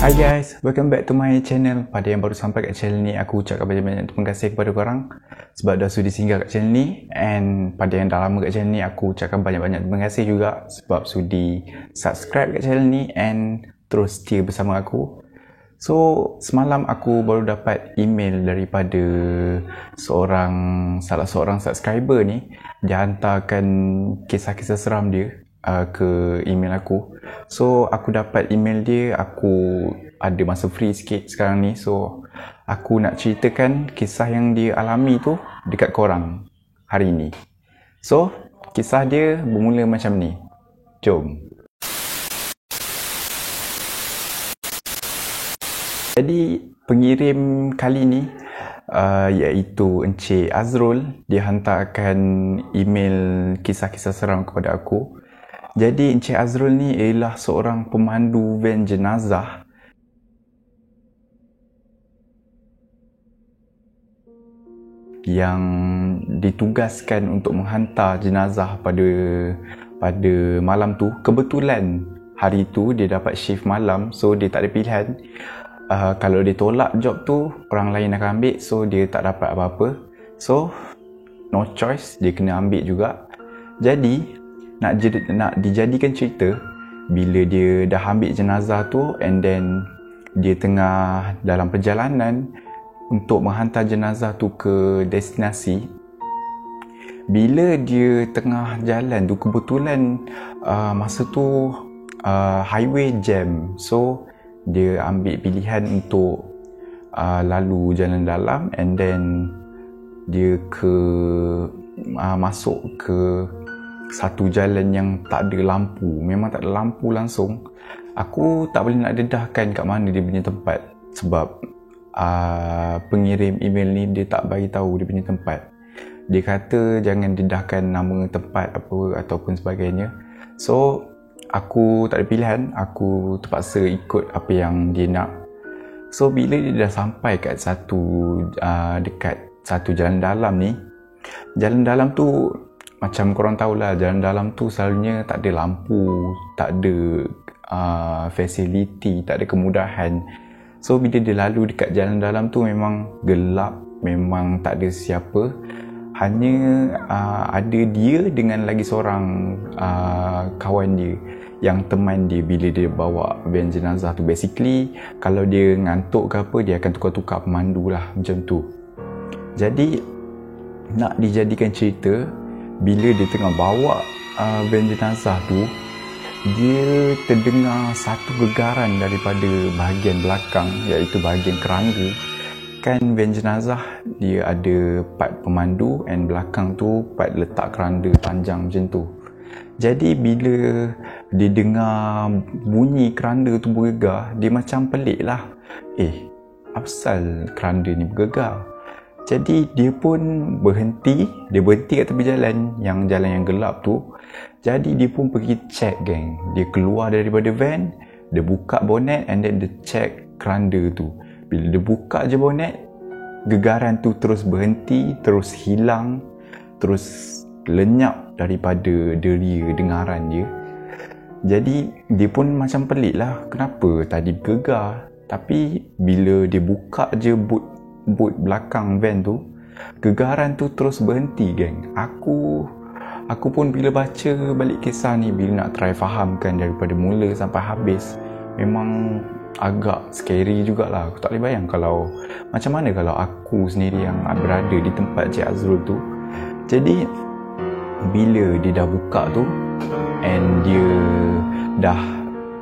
Hi guys, welcome back to my channel. Pada yang baru sampai kat channel ni, aku ucapkan banyak-banyak terima kasih kepada korang sebab dah sudi singgah kat channel ni. And pada yang dah lama kat channel ni, aku ucapkan banyak-banyak terima kasih juga sebab sudi subscribe kat channel ni and terus setia bersama aku. So, semalam aku baru dapat email daripada salah seorang subscriber ni. Dia hantarkan kisah-kisah seram dia ke email aku. So, aku dapat email dia, aku ada masa free sikit sekarang ni. So, aku nak ceritakan kisah yang dia alami tu dekat korang hari ni. So, kisah dia bermula macam ni. Jom. Jadi, pengirim kali ni iaitu Encik Azrul. Dia hantarkan email kisah-kisah seram kepada aku. Jadi, Encik Azrul ni ialah seorang pemandu van jenazah yang ditugaskan untuk menghantar jenazah pada malam tu. Kebetulan hari tu dia dapat shift malam, so dia tak ada pilihan. Kalau dia tolak job tu, orang lain akan ambil, so dia tak dapat apa-apa. So, no choice, dia kena ambil juga. Jadi, nak dijadikan cerita, bila dia dah ambil jenazah tu and then dia tengah dalam perjalanan untuk menghantar jenazah tu ke destinasi. Bila dia tengah jalan tu, kebetulan masa tu highway jam. So, dia ambil pilihan untuk lalu jalan dalam and then dia masuk ke satu jalan yang tak ada lampu. Memang tak ada lampu langsung. Aku tak boleh nak dedahkan kat mana dia punya tempat sebab pengirim email ni dia tak bagi tahu dia punya tempat. Dia kata jangan dedahkan nama tempat apa ataupun sebagainya. So, aku tak ada pilihan. Aku terpaksa ikut apa yang dia nak. So, bila dia dah sampai kat dekat satu jalan dalam ni, jalan dalam tu macam korang tahulah, jalan dalam tu selalunya tak ada lampu, tak ada fasiliti, tak ada kemudahan. So, bila dia lalu dekat jalan dalam tu memang gelap, memang tak ada siapa. Hanya ada dia dengan lagi seorang kawan dia yang teman dia bila dia bawa van jenazah tu. Basically, kalau dia ngantuk ke apa, dia akan tukar-tukar pemandu lah, macam tu. Jadi, nak dijadikan cerita, bila dia tengah bawa van jenazah tu, dia terdengar satu gegaran daripada bahagian belakang, iaitu bahagian kerangga. Kan van jenazah dia ada part pemandu and belakang tu part letak keranda panjang macam tu. Jadi bila dia dengar bunyi keranda tu bergegar, dia macam pelik lah. Apa pasal keranda ni bergegar? Jadi dia pun berhenti kat tepi jalan yang gelap tu. Jadi dia pun pergi check, geng. Dia keluar daripada van, dia buka bonet and then dia check keranda tu. Bila dia buka je bonet, gegaran tu terus berhenti, terus hilang, terus lenyap daripada deria dengaran dia. Jadi dia pun macam pelik lah, kenapa tadi bergegar. Tapi bila dia buka je boot belakang van tu, gegaran tu terus berhenti, geng. Aku pun bila baca balik kisah ni, bila nak try fahamkan daripada mula sampai habis, memang agak scary jugalah. Aku tak boleh bayang macam mana kalau aku sendiri yang berada di tempat Cik Azrul tu. Jadi bila dia dah buka tu and dia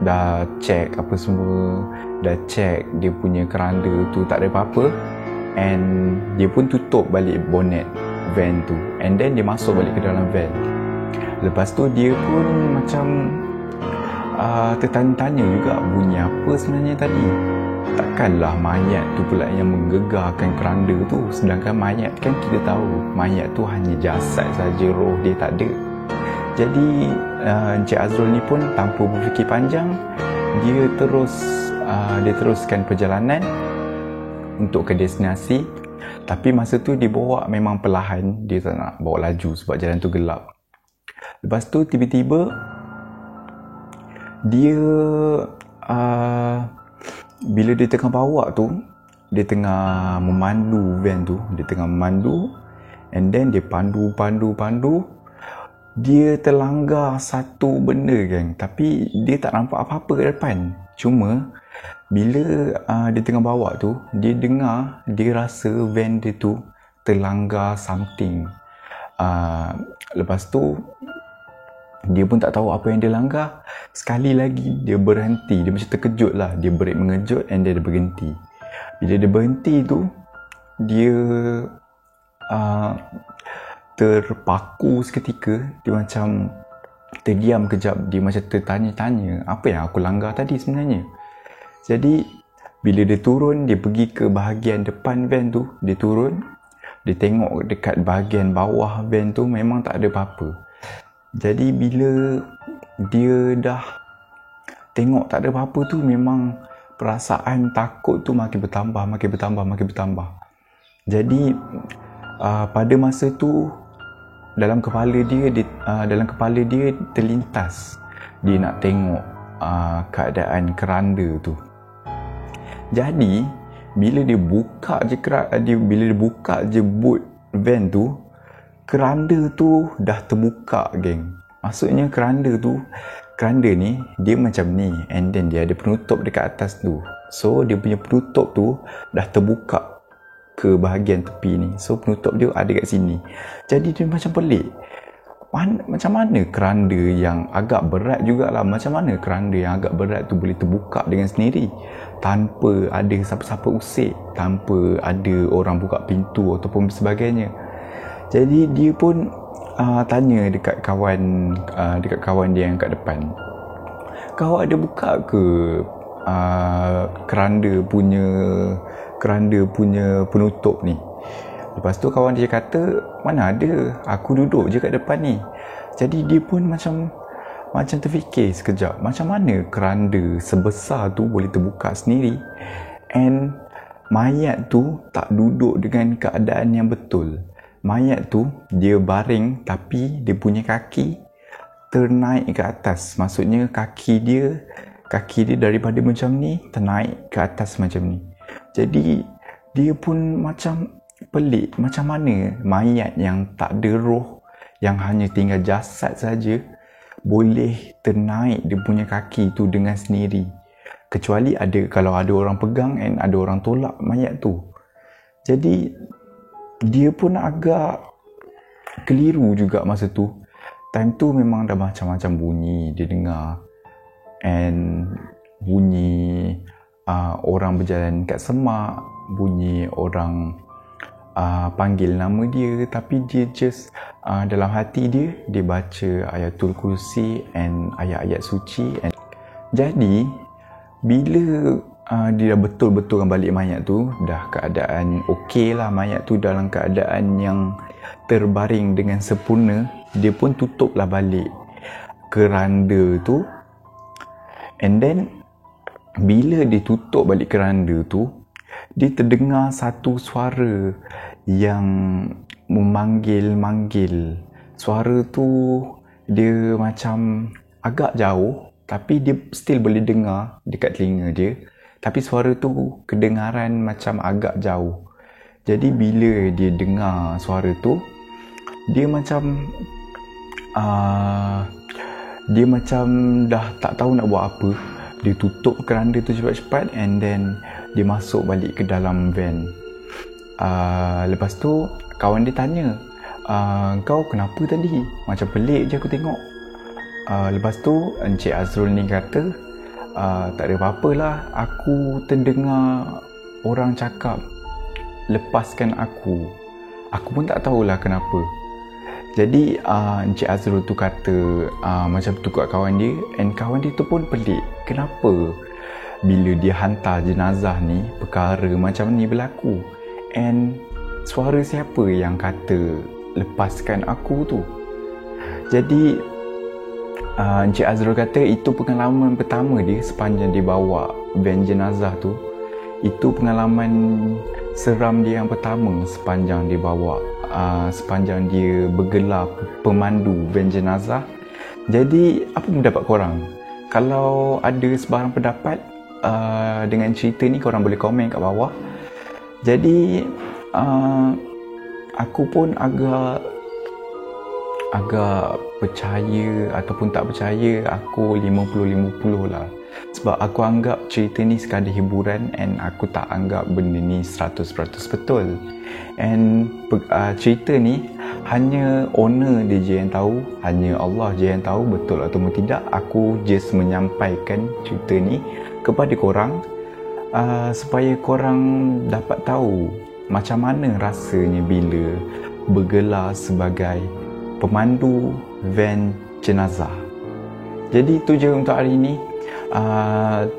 dah check apa semua, dah check dia punya keranda tu tak ada apa-apa, and dia pun tutup balik bonet van tu and then dia masuk balik ke dalam van. Lepas tu dia pun macam tertanya-tanya juga, bunyi apa sebenarnya tadi. Takkanlah mayat tu pula yang menggegarkan keranda tu. Sedangkan mayat kan kita tahu, mayat tu hanya jasad saja, roh dia tak ada. Jadi Encik Azrul ni pun tanpa berfikir panjang, dia teruskan perjalanan untuk ke destinasi. Tapi masa tu dia bawa memang perlahan, dia tak nak bawa laju sebab jalan tu gelap. Lepas tu tiba-tiba dia bila dia tengah bawa tu, dia tengah memandu van tu, dia tengah memandu, and then dia pandu, dia terlanggar satu benda kan, tapi dia tak nampak apa-apa kat depan. Cuma bila dia tengah bawa tu, dia rasa van dia tu terlanggar something. Lepas tu dia pun tak tahu apa yang dia langgar. Sekali lagi dia berhenti, dia macam terkejut lah, dia break mengejut and dia berhenti. Bila dia berhenti tu, dia terpaku seketika. Dia macam terdiam kejap, dia macam tertanya-tanya, apa yang aku langgar tadi sebenarnya. Jadi bila dia turun, dia pergi ke bahagian depan van tu, dia turun, dia tengok dekat bahagian bawah van tu memang tak ada apa-apa. Jadi bila dia dah tengok tak ada apa-apa tu, memang perasaan takut tu makin bertambah. Jadi pada masa tu dalam kepala dia terlintas, dia nak tengok keadaan keranda tu. Jadi bila dia buka je boot van tu, keranda tu dah terbuka, geng. Maksudnya keranda ni dia macam ni, and then dia ada penutup dekat atas tu. So dia punya penutup tu dah terbuka ke bahagian tepi ni. So penutup dia ada kat sini. Jadi dia macam pelik. Macam mana keranda yang agak berat jugalah, macam mana keranda yang agak berat tu boleh terbuka dengan sendiri tanpa ada siapa-siapa usik, tanpa ada orang buka pintu ataupun sebagainya. Jadi dia pun tanya dekat kawan dia yang kat depan, kau ada buka ke keranda punya penutup ni? Lepas tu kawan dia kata, mana ada, aku duduk je kat depan ni. Jadi dia pun macam terfikir sekejap, macam mana keranda sebesar tu boleh terbuka sendiri, and mayat tu tak duduk dengan keadaan yang betul. Mayat tu dia baring, tapi dia punya kaki ternaik ke atas. Maksudnya kaki dia daripada macam ni ternaik ke atas macam ni. Jadi dia pun macam pelik, macam mana mayat yang tak ada roh, yang hanya tinggal jasad saja, boleh ternaik dia punya kaki tu dengan sendiri. Kecuali kalau ada orang pegang and ada orang tolak mayat tu. Jadi dia pun agak keliru juga masa tu. Time tu memang dah macam-macam bunyi dia dengar, and bunyi orang berjalan kat semak, bunyi orang panggil nama dia, tapi dia just dalam hati dia baca ayatul kursi and ayat-ayat suci. Jadi bila dia dah betul-betulkan balik mayat tu, dah keadaan okey lah, mayat tu dalam keadaan yang terbaring dengan sempurna, dia pun tutuplah balik keranda tu. And then bila dia tutup balik keranda tu, dia terdengar satu suara yang memanggil-manggil. Suara tu dia macam agak jauh, tapi dia still boleh dengar dekat telinga dia. Tapi suara tu kedengaran macam agak jauh. Jadi bila dia dengar suara tu, dia macam dah tak tahu nak buat apa. Dia tutup keranda tu cepat-cepat, and then dia masuk balik ke dalam van. Lepas tu kawan dia tanya, kau kenapa tadi? Macam pelik je aku tengok. Lepas tu Encik Azrul ni kata, tak ada apa-apalah, aku terdengar orang cakap lepaskan aku. Aku pun tak tahulah kenapa. Jadi Encik Azrul tu kata macam tu kat kawan dia, and kawan dia tu pun pelik, kenapa bila dia hantar jenazah ni perkara macam ni berlaku, and suara siapa yang kata lepaskan aku tu. Jadi Encik Azrul kata itu pengalaman pertama dia sepanjang dia bawa van jenazah tu. Itu pengalaman seram dia yang pertama sepanjang dia bawa, sepanjang dia bergelar pemandu van jenazah. Jadi apa pendapat korang? Kalau ada sebarang pendapat, dengan cerita ni, korang boleh komen kat bawah. Jadi aku pun agak percaya ataupun tak percaya, aku 50-50 lah. Sebab aku anggap cerita ni sekadar hiburan, and aku tak anggap benda ni 100% betul. And cerita ni hanya owner dia je yang tahu, hanya Allah je yang tahu betul ataupun tidak. Aku just menyampaikan cerita ni kepada korang supaya korang dapat tahu macam mana rasanya bila bergelar sebagai pemandu van jenazah. Jadi itu je untuk hari ini.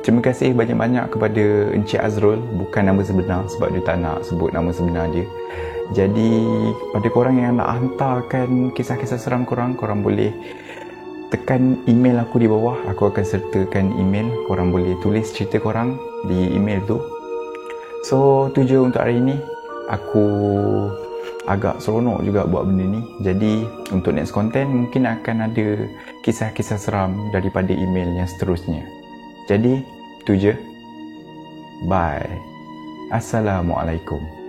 Terima kasih banyak-banyak kepada Encik Azrul, bukan nama sebenar sebab dia tak nak sebut nama sebenar dia. Jadi pada korang yang nak hantarkan kisah-kisah seram korang boleh tekan email aku di bawah. Aku akan sertakan email, korang boleh tulis cerita korang di email tu. So tu je untuk hari ini. Aku agak seronok juga buat benda ni. Jadi untuk next content mungkin akan ada kisah-kisah seram daripada email yang seterusnya. Jadi tu je. Bye. Assalamualaikum.